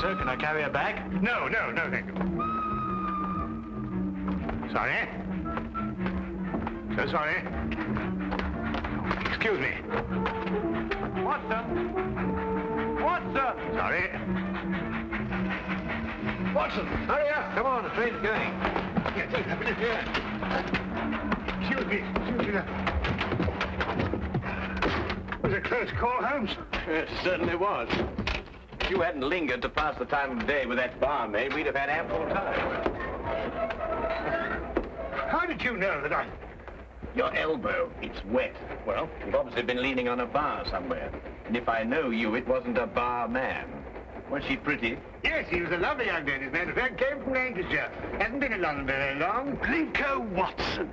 sir. Can I carry her back? No, thank you. Sorry. So sorry. Excuse me. What, sir? What, sir? Sorry. Watson, hurry up. Come on, the train's going. Yeah, take a minute here. Excuse me. Was a close call, Holmes? Yes, it certainly was. If you hadn't lingered to pass the time of day with that barmaid, we'd have had ample time. How did you know that I... Your elbow, it's wet. Well, you've obviously been leaning on a bar somewhere. And if I know you, it wasn't a barman. Was she pretty? Yes, he was a lovely young lady. As a matter of fact, came from Lancashire. Hasn't been in London very long. Blinko Watson.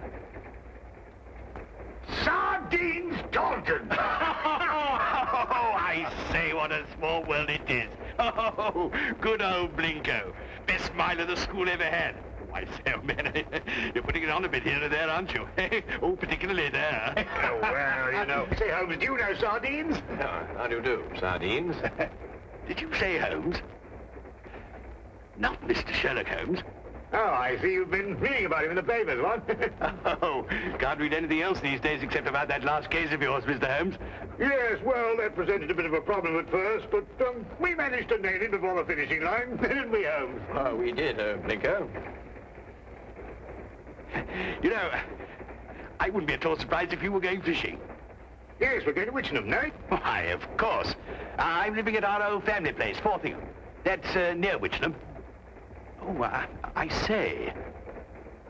Sardines Dalton! Oh, I say, what a small world it is. Oh, good old Blinko. Best smile of the school ever had. Oh, I say, oh, man, you're putting it on a bit here and there, aren't you? Oh, particularly there. Oh, well, you know. Say, Holmes, do you know sardines? How do you do, sardines? Did you say Holmes? Not Mr. Sherlock Holmes. Oh, I see you've been reading about him in the papers, what? Oh, can't read anything else these days except about that last case of yours, Mr. Holmes. Yes, well, that presented a bit of a problem at first, but we managed to nail him before the finishing line, didn't we, Holmes? Oh, we did, Blinko. You know, I wouldn't be at all surprised if you were going fishing. Yes, we're going to Witchenham, no? Why, of course. I'm living at our old family place, Forthingham. That's near Witchenham. Oh, I say.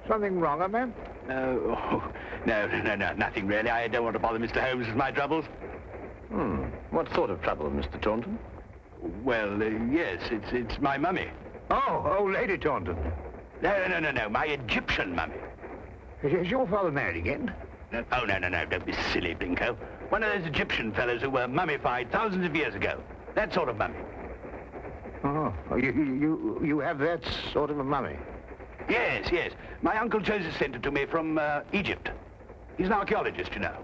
Something wrong, ma'am? No, nothing really. I don't want to bother Mr. Holmes with my troubles. What sort of trouble, Mr. Taunton? Well, yes, it's my mummy. Oh, Lady Taunton. No, my Egyptian mummy. Is your father married again? No, don't be silly, Blinko. One of those Egyptian fellows who were mummified thousands of years ago. That sort of mummy. Oh, you have that sort of a mummy? Yes. My Uncle Joseph sent it to me from Egypt. He's an archaeologist, you know.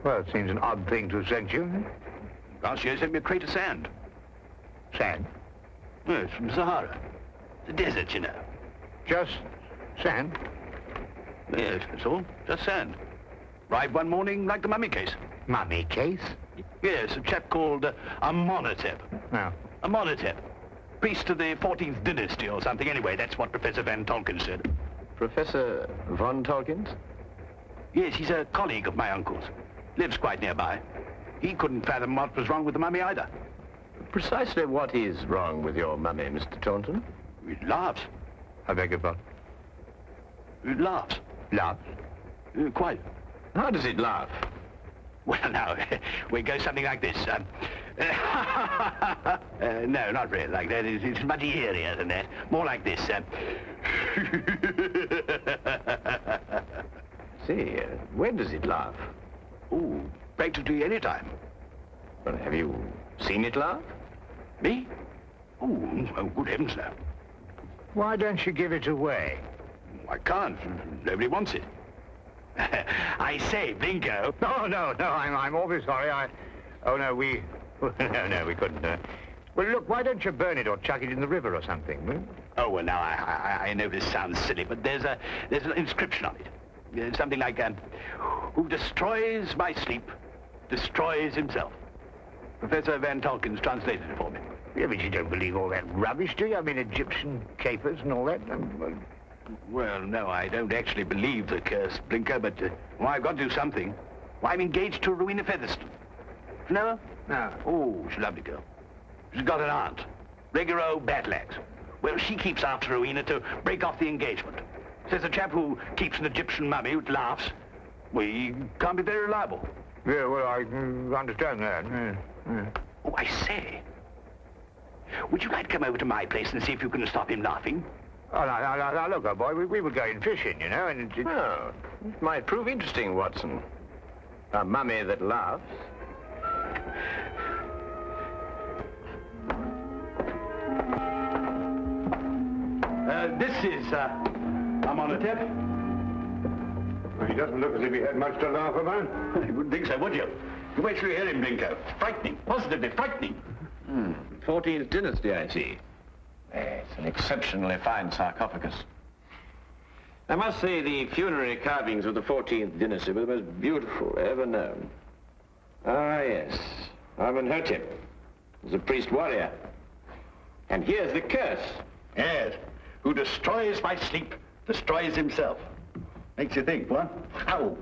Well, it seems an odd thing to have sent you. Last year he sent me a crate of sand. Sand? Yes, from Sahara. The desert, you know. Just sand? Yes, that's all. Just sand. Arrived one morning like the mummy case. Mummy case? Yes, a chap called Amenhotep. No. Amenhotep. Priest of the 14th dynasty or something. Anyway, that's what Professor Van Tolkien said. Professor Von Tolkien? Yes, he's a colleague of my uncle's. Lives quite nearby. He couldn't fathom what was wrong with the mummy either. Precisely what is wrong with your mummy, Mr. Taunton? It laughs. I beg your pardon? It laughs. Laughs? Quite. How does it laugh? Well, now, we go something like this. No, not really like that. It's much eerier than that. More like this. See, when does it laugh? Oh, practically any time. Well, have you seen it laugh? Me? Oh, good heavens, no. Why don't you give it away? I can't. Nobody wants it. I say, Blinko. No, I'm awfully sorry. Oh, no, we couldn't. Well, look, why don't you burn it or chuck it in the river or something? Hmm? Oh, well, now, I know this sounds silly, but there's an inscription on it. Something like, who destroys my sleep, destroys himself. Professor Van Tolkien's translated it for me. Yeah, but you don't believe all that rubbish, do you? I mean, Egyptian capers and all that. Well, no, I don't actually believe the curse, Blinker, but I've got to do something. Well, I'm engaged to Rowena Featherstone. You know her? No. Oh, she's a lovely girl. She's got an aunt, regular old battle-axe. Well, she keeps after Rowena to break off the engagement. Says a chap who keeps an Egyptian mummy who laughs, well, he can't be very reliable. Yeah, well, I understand that. Yeah. Oh, I say, would you like to come over to my place and see if you can stop him laughing? Oh, now, look, old boy, we were going fishing, you know, and Oh, it might prove interesting, Watson. A mummy that laughs. This is, Amenhotep. Well, he doesn't look as if he had much to laugh about. You wouldn't think so, would you? You wait till you hear him, Blinko. Frightening, positively frightening. 14th dynasty, I see. It's an exceptionally fine sarcophagus. I must say the funerary carvings of the 14th dynasty were the most beautiful ever known. Ah, yes. Amenhotep was a priest warrior. And here's the curse. Yes. Who destroys by sleep, destroys himself. Makes you think, what? Ow.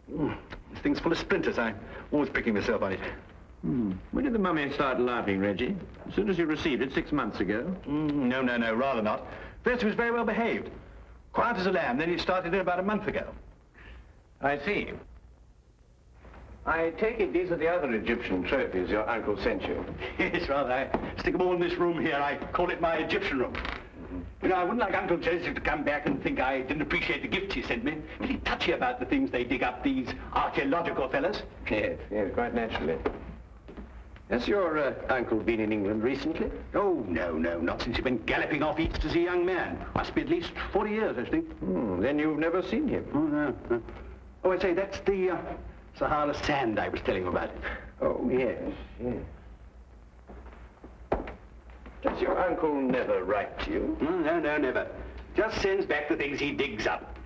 This thing's full of splinters. I'm always pricking myself on it. When did the mummy start laughing, Reggie? As soon as you received it 6 months ago? No, rather not. First, he was very well behaved. Quiet as a lamb, then he started in about a month ago. I see. I take it these are the other Egyptian trophies your uncle sent you. Yes, rather. I stick them all in this room here. I call it my Egyptian room. You know, I wouldn't like Uncle Joseph to come back and think I didn't appreciate the gifts he sent me. Pretty touchy about the things they dig up, these archaeological fellas. Yes, quite naturally. Has your uncle been in England recently? Oh, no, not since he went galloping off east as a young man. Must be at least 40 years, I think. Then you've never seen him? Oh, no. Oh, I say, that's the Sahara sand I was telling you about. Oh, yes. Does your uncle never write to you? No, never. Just sends back the things he digs up.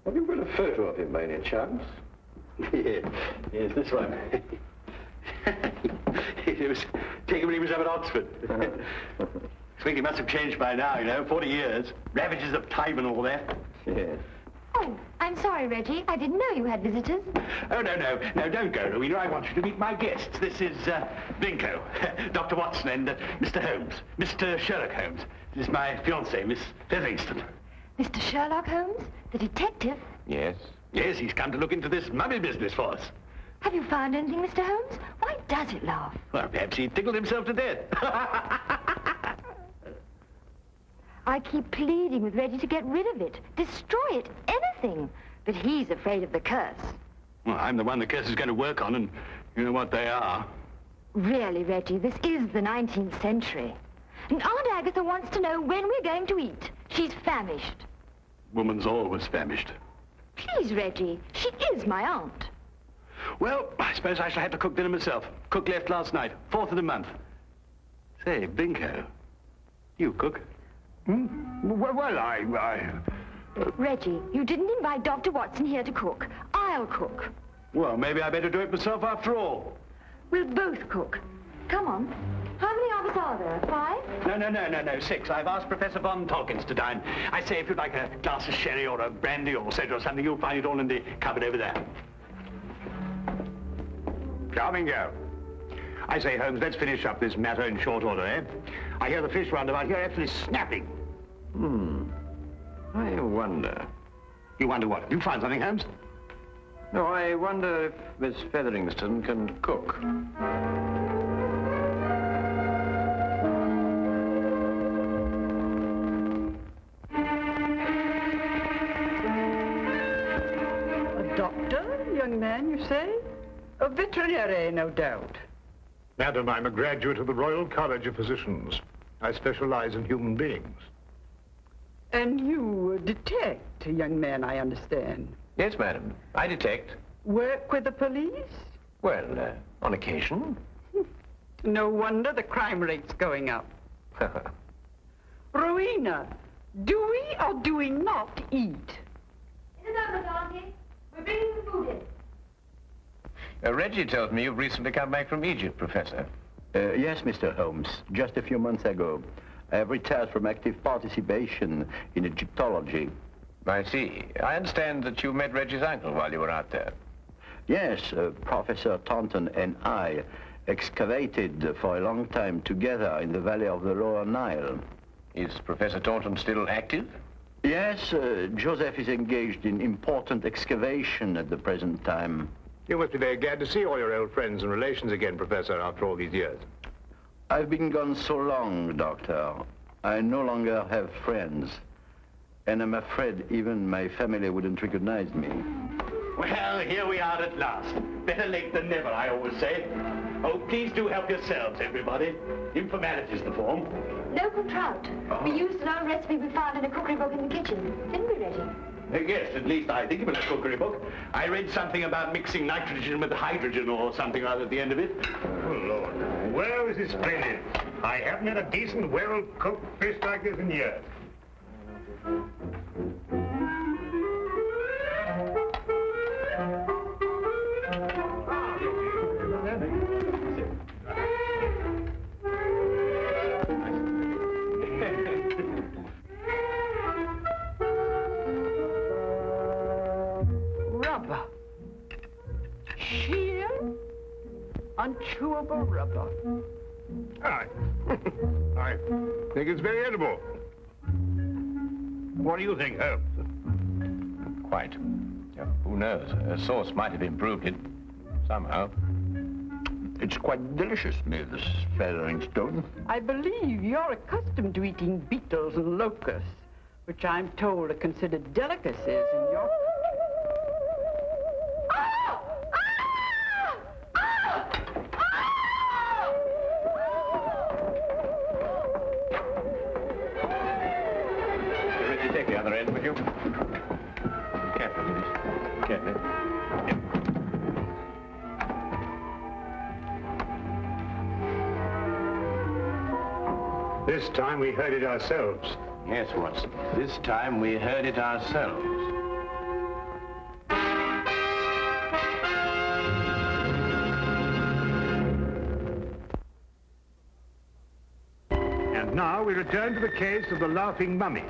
Have you got a photo of him by any chance? Yes, this one. It was taken when he was up at Oxford. I think he must have changed by now, you know, 40 years. Ravages of time and all that. Yes. Oh, I'm sorry, Reggie. I didn't know you had visitors. Oh, no, don't go, Rowena. I want you to meet my guests. This is, Binko, Dr. Watson, and Mr. Holmes, Mr. Sherlock Holmes. This is my fiancée, Miss Featherington. Mr. Sherlock Holmes, the detective? Yes. Yes, he's come to look into this mummy business for us. Have you found anything, Mr. Holmes? Why does it laugh? Well, perhaps he tickled himself to death. I keep pleading with Reggie to get rid of it, destroy it, anything. But he's afraid of the curse. Well, I'm the one the curse is going to work on, and you know what they are. Really, Reggie, this is the 19th century. And Aunt Agatha wants to know when we're going to eat. She's famished. Woman's always famished. Please, Reggie, she is my aunt. Well, I suppose I shall have to cook dinner myself. Cook left last night, 4th of the month. Say, Binko, you cook? Well, I... Reggie, you didn't invite Dr. Watson here to cook. I'll cook. Well, maybe I better do it myself after all. We'll both cook. Come on. How many of us are there? 5? No, 6. I've asked Professor Von Tolkins to dine. I say, if you'd like a glass of sherry or a brandy or soda or something, you'll find it all in the cupboard over there. Charming girl. I say, Holmes, let's finish up this matter in short order, eh? I hear the fish roundabout here actually snapping. I wonder. You wonder what? You find something, Holmes? No, I wonder if Miss Featherington can cook. A doctor, young man, you say? A veterinary, no doubt. Madam, I'm a graduate of the Royal College of Physicians. I specialize in human beings. And you detect, young man, I understand. Yes, madam. I detect. Work with the police? Well, on occasion. No wonder the crime rate's going up. Rowena, do we or do we not eat? In the cupboard, Auntie. We're bringing the food in. Reggie tells me you've recently come back from Egypt, Professor. Yes, Mr. Holmes. Just a few months ago. I have retired from active participation in Egyptology. I see. I understand that you met Reggie's uncle while you were out there. Yes, Professor Taunton and I excavated for a long time together in the valley of the Lower Nile. Is Professor Taunton still active? Yes, Joseph is engaged in important excavation at the present time. You must be very glad to see all your old friends and relations again, Professor, after all these years. I've been gone so long, Doctor. I no longer have friends. And I'm afraid even my family wouldn't recognize me. Well, here we are at last. Better late than never, I always say. Oh, please do help yourselves, everybody. Informality's the form. Local trout. We used an old recipe we found in a cookery book in the kitchen. Didn't we, Reggie? Yes, at least I think it was a cookery book. I read something about mixing nitrogen with hydrogen or something or other at the end of it. Oh, Lord. Well, this is splendid. I haven't had a decent, well-cooked fish like this in years. Rubber. Sheer, unchewable rubber. I think it's very edible. What do you think, Holmes? Quite. Who knows? A sauce might have improved it somehow. It's quite delicious, Miss Featheringstone. I believe you're accustomed to eating beetles and locusts, which I'm told are considered delicacies in your... Richie, take the other end, would you? Carefully, please. Carefully. Yep. This time we heard it ourselves. Yes, Watson. This time we heard it ourselves. And now we return to the case of the Laughing Mummy.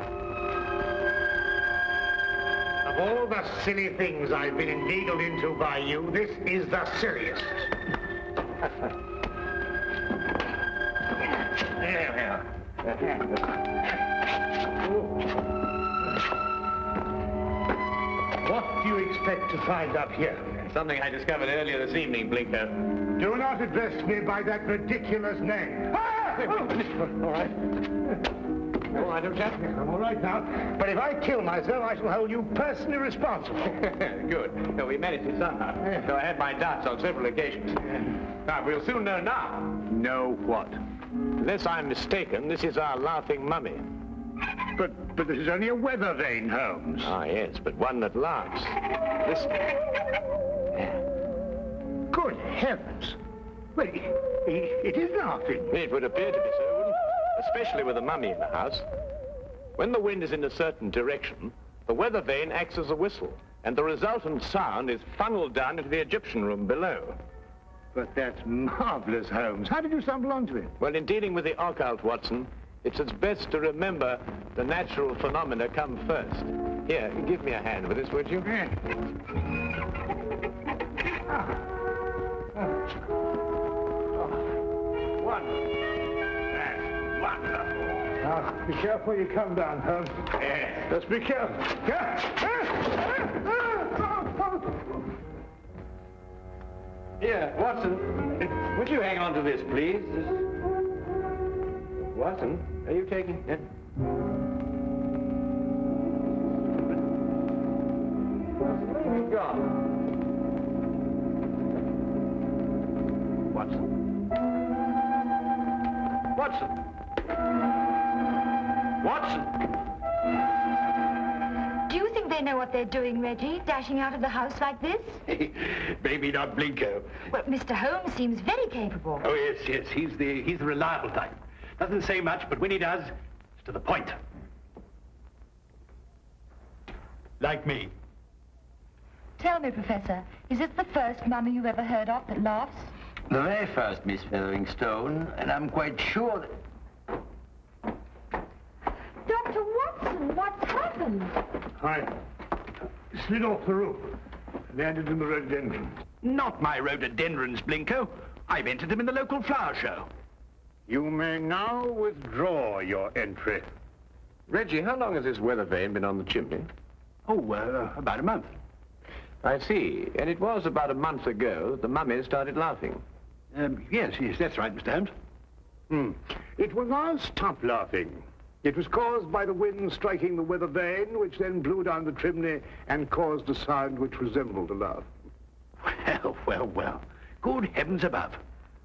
Of all the silly things I've been inveigled into by you, this is the silliest. There we are. What do you expect to find up here? Something I discovered earlier this evening, Blinker. Do not address me by that ridiculous name. Ah! All right. All right, old chap. I'm all right now. But if I kill myself, I shall hold you personally responsible. Good. No, we managed it somehow. Though I had my doubts on several occasions. Now, we'll soon know now. Know what? Unless I'm mistaken, this is our laughing mummy. But this is only a weather vane, Holmes. Ah, yes, but one that laughs. Listen. Good heavens. Well, it is laughing. It would appear to be so, wouldn't it? Especially with a mummy in the house. When the wind is in a certain direction, the weather vane acts as a whistle, and the resultant sound is funneled down into the Egyptian room below. But that's marvelous, Holmes. How did you stumble onto it? Well, in dealing with the occult, Watson, it's as best to remember the natural phenomena come first. Here, give me a hand with this, would you? Wonderful. That's wonderful. Now, be careful you come down, Holmes. Just be careful. Here, Watson, would you hang on to this, please? Watson, are you taking it? Where have you gone? Watson? Watson? Watson? Do you think they know what they're doing, Reggie, dashing out of the house like this? Maybe not Blinko. Well, Mr. Holmes seems very capable. Oh, yes, he's the reliable type. Doesn't say much, but when he does, it's to the point. Like me. Tell me, Professor, is this the first mummy you've ever heard of that laughs? The very first, Miss Featheringstone, and I'm quite sure that... Dr. Watson, what's happened? I slid off the roof. Landed in the rhododendron. Not my rhododendrons, Blinko. I've entered them in the local flower show. You may now withdraw your entry. Reggie, how long has this weather vane been on the chimney? Oh, about a month. I see. And it was about a month ago that the mummy started laughing. Yes, that's right, Mr. Holmes. It will now stop laughing. It was caused by the wind striking the weather vane, which then blew down the chimney and caused a sound which resembled a laugh. Well. Good heavens above.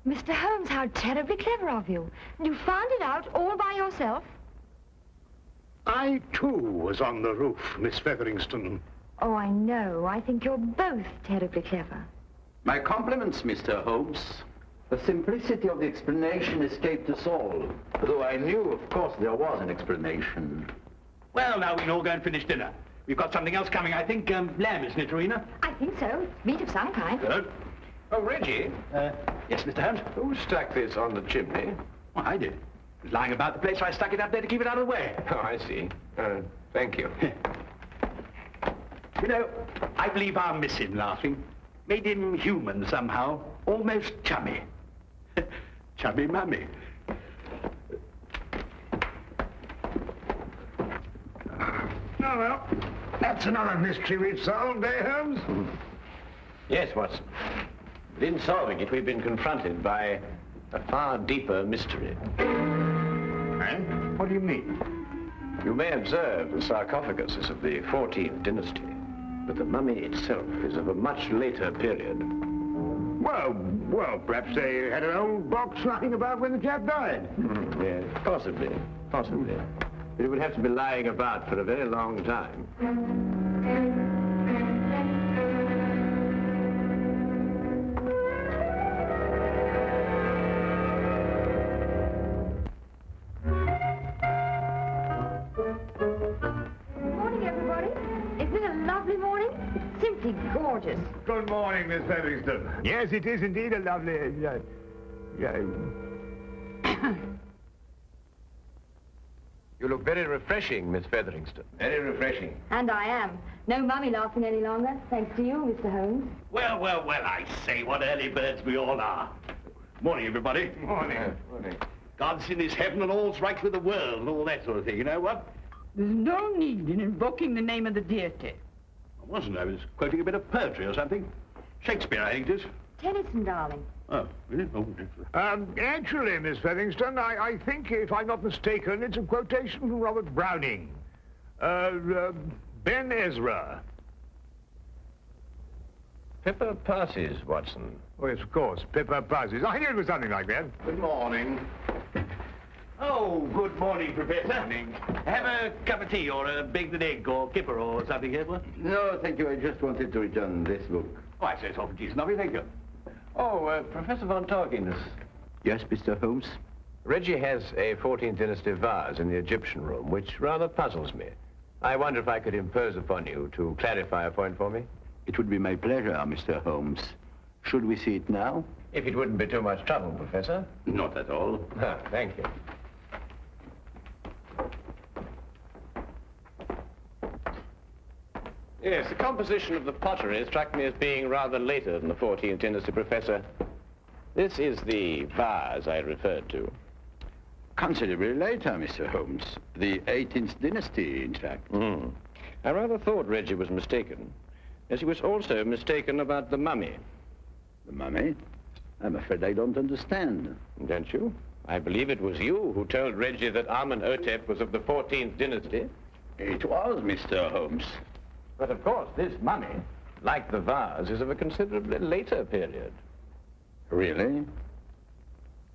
Mr. Holmes, how terribly clever of you. You found it out all by yourself? I, too, was on the roof, Miss Featheringstone. Oh, I know. I think you're both terribly clever. My compliments, Mr. Holmes. The simplicity of the explanation escaped us all, though I knew, of course, there was an explanation. Well, now we can all go and finish dinner. We've got something else coming, I think. Lamb, isn't it, Rowena? I think so. Meat of some kind. Good. Oh, Reggie, Yes, Mr. Holmes? who stuck this on the chimney? Well, I did. It was lying about the place, so I stuck it up there to keep it out of the way. Oh, I see. Thank you. You know, I believe our miss him laughing made him human somehow, almost chummy. Chummy mummy. Oh, well, that's another mystery we've solved, eh, Holmes? Yes, Watson. But in solving it, we've been confronted by a far deeper mystery. And? What do you mean? You may observe the sarcophagus is of the 14th dynasty, but the mummy itself is of a much later period. Well, perhaps they had an old box lying about when the chap died. Yes, possibly. But it would have to be lying about for a very long time. Morning, everybody. Isn't it a lovely morning? Simply gorgeous. Good morning, Miss Featherston. Yes, it is indeed a lovely... You look very refreshing, Miss Featherington. Very refreshing. And I am. No mummy laughing any longer, thanks to you, Mr. Holmes. Well, I say, what early birds we all are. Morning, everybody. Morning. Morning. God's in his heaven and all's right with the world and all that sort of thing, you know what? There's no need in invoking the name of the deity. I wasn't. I was quoting a bit of poetry or something. Shakespeare, I think it is. Tennyson, darling. Oh, really? Oh, Actually, Miss Featherston, I think, if I'm not mistaken, it's a quotation from Robert Browning. Ben Ezra. Pippa passes, Watson. Oh, yes, of course, Pippa passes. I knew it was something like that. Good morning. Oh, good morning, Professor. Morning. Have a cup of tea or a baked egg or kipper or something here, what? No, thank you. I just wanted to return this book. Oh, I say it's awful decent of you, thank you. Oh, Professor von Torkins. Yes, Mr. Holmes? Reggie has a 14th dynasty vase in the Egyptian room, which rather puzzles me. I wonder if I could impose upon you to clarify a point for me? It would be my pleasure, Mr. Holmes. Should we see it now? If it wouldn't be too much trouble, Professor. Not at all. Thank you. Yes, the composition of the pottery struck me as being rather later than the 14th dynasty, Professor. This is the vase I referred to. Considerably later, Mr. Holmes. The 18th dynasty, in fact. I rather thought Reggie was mistaken, as he was also mistaken about the mummy. The mummy? I'm afraid I don't understand. Don't you? I believe it was you who told Reggie that Amenhotep was of the 14th dynasty. It was, Mr. Holmes. But of course, this mummy, like the vase, is of a considerably later period. Really?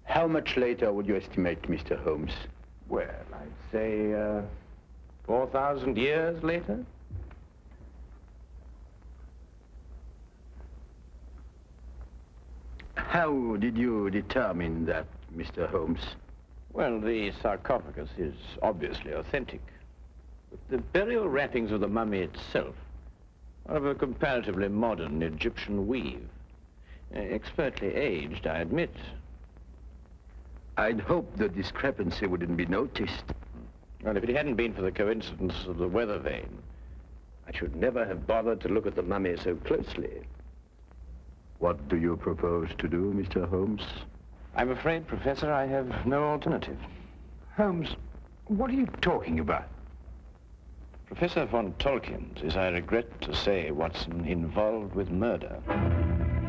How much later would you estimate, Mr. Holmes? Well, I'd say, 4,000 years later. How did you determine that, Mr. Holmes? Well, the sarcophagus is obviously authentic. But the burial wrappings of the mummy itself are of a comparatively modern Egyptian weave. Expertly aged, I admit. I'd hoped the discrepancy wouldn't be noticed. Well, if it hadn't been for the coincidence of the weather vane, I should never have bothered to look at the mummy so closely. What do you propose to do, Mr. Holmes? I'm afraid, Professor, I have no alternative. Holmes, what are you talking about? Professor von Tolkien is, I regret to say, Watson, involved with murder.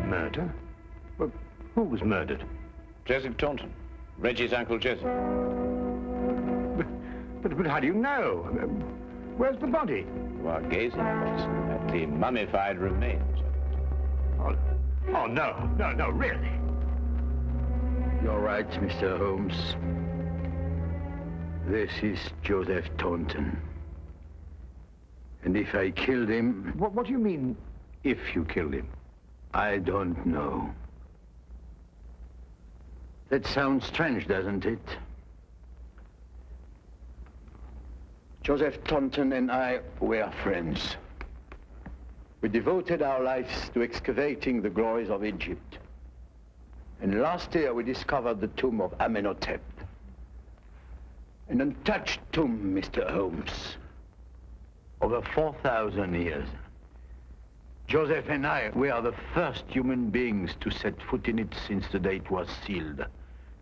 Murder? Well, who was murdered? Joseph Taunton, Reggie's Uncle Joseph. But how do you know? Where's the body? You are gazing, Watson, at the mummified remains. Oh, no, really. You're right, Mr. Holmes. This is Joseph Taunton. And if I killed him... What do you mean, if you killed him? I don't know. That sounds strange, doesn't it? Joseph Taunton and I were friends. We devoted our lives to excavating the glories of Egypt. And last year we discovered the tomb of Amenhotep. An untouched tomb, Mr. Holmes. Over 4,000 years. Joseph and I were the first human beings to set foot in it since the day it was sealed.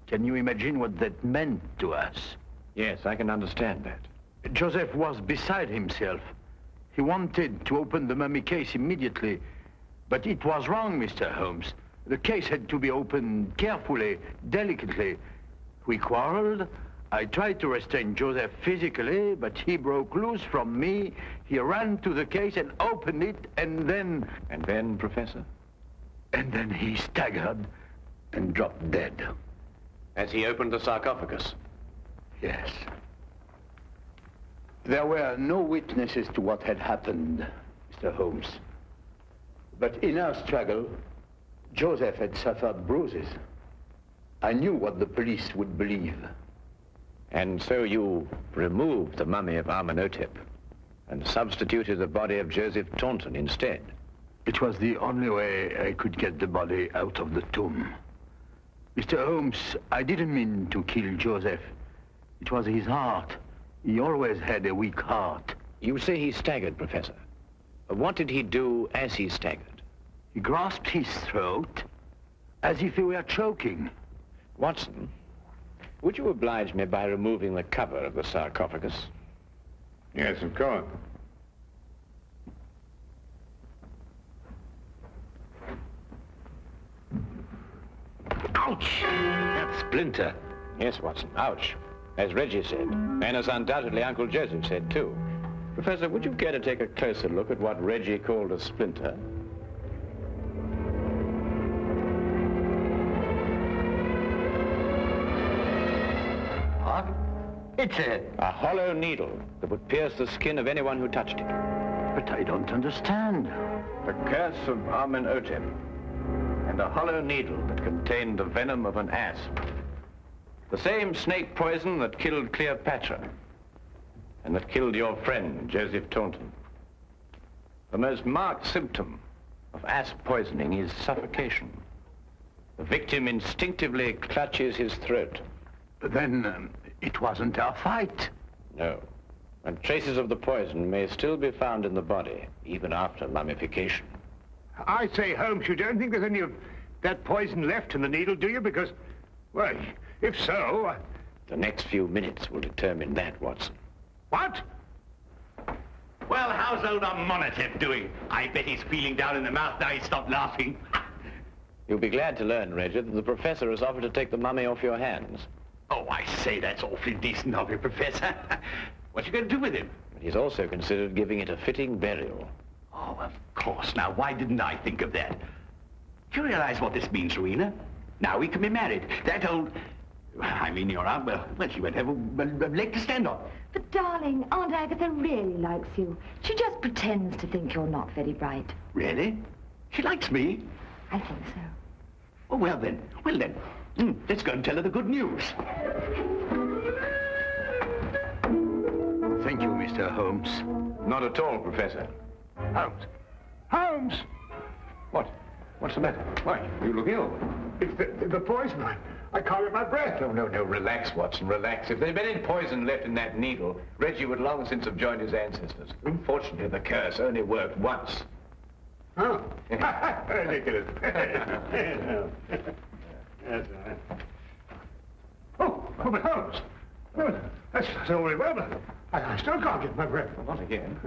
Can you imagine what that meant to us? Yes, I can understand that. Joseph was beside himself. He wanted to open the mummy case immediately, but it was wrong, Mr. Holmes. The case had to be opened carefully, delicately. We quarreled. I tried to restrain Joseph physically, but he broke loose from me. He ran to the case and opened it, and then... And then, Professor? And then he staggered and dropped dead. As he opened the sarcophagus? Yes. There were no witnesses to what had happened, Mr. Holmes. But in our struggle, Joseph had suffered bruises. I knew what the police would believe. And so you removed the mummy of Amenhotep and substituted the body of Joseph Taunton instead? It was the only way I could get the body out of the tomb. Mr. Holmes, I didn't mean to kill Joseph. It was his heart. He always had a weak heart. You say he staggered, Professor. What did he do as he staggered? He grasped his throat as if he were choking. Watson, would you oblige me by removing the cover of the sarcophagus? Yes, of course. Ouch! That splinter. Yes, Watson, ouch. As Reggie said, and as undoubtedly Uncle Joseph said, too. Professor, would you care to take a closer look at what Reggie called a splinter? It's a hollow needle that would pierce the skin of anyone who touched it. But I don't understand. The curse of Amenhotep, and a hollow needle that contained the venom of an asp. The same snake poison that killed Cleopatra, and that killed your friend, Joseph Taunton. The most marked symptom of asp poisoning is suffocation. The victim instinctively clutches his throat. Then it wasn't our fight. No. And traces of the poison may still be found in the body, even after mummification. I say, Holmes, you don't think there's any of that poison left in the needle, do you? Because, well, if so... The next few minutes will determine that, Watson. What? Well, how's old Amenhotep doing? I bet he's feeling down in the mouth now he's stopped laughing. You'll be glad to learn, Reggie, that the professor has offered to take the mummy off your hands. Oh, I say, that's awfully decent of you, Professor. What you going to do with him? But he's also considered giving it a fitting burial. Oh, of course. Now, why didn't I think of that? Do you realize what this means, Rowena? Now we can be married. That old... I mean, your aunt, well, she won't have a leg to stand on. But, darling, Aunt Agatha really likes you. She just pretends to think you're not very bright. Really? She likes me? I think so. Oh, well then. Let's go and tell her the good news. Thank you, Mr. Holmes. Not at all, Professor. Holmes! Holmes! What? What's the matter? Why? You look ill. It's the poison. I can't get my breath. No, relax, Watson, relax. If there'd been any poison left in that needle, Reggie would long since have joined his ancestors. Unfortunately, the curse only worked once. Oh. Ridiculous. That's all right. Oh, but Holmes. Oh, that's all very well, but I still can't get my breath. Well, not again.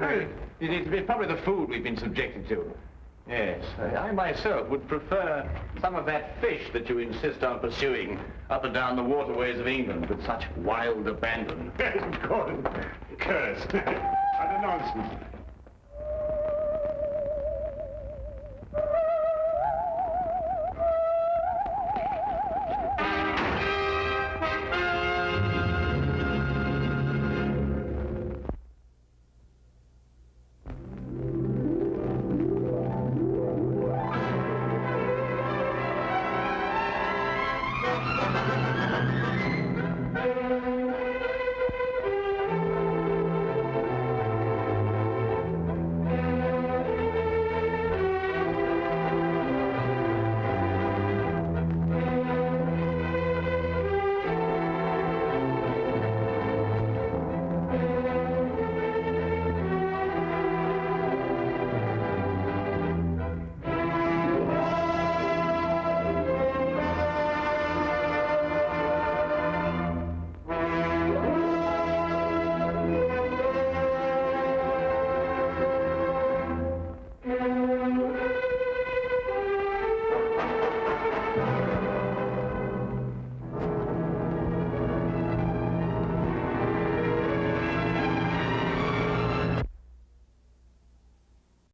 It's probably the food we've been subjected to. Yes, I myself would prefer some of that fish that you insist on pursuing up and down the waterways of England with such wild abandon. Yes, of course. Curse. What a nonsense.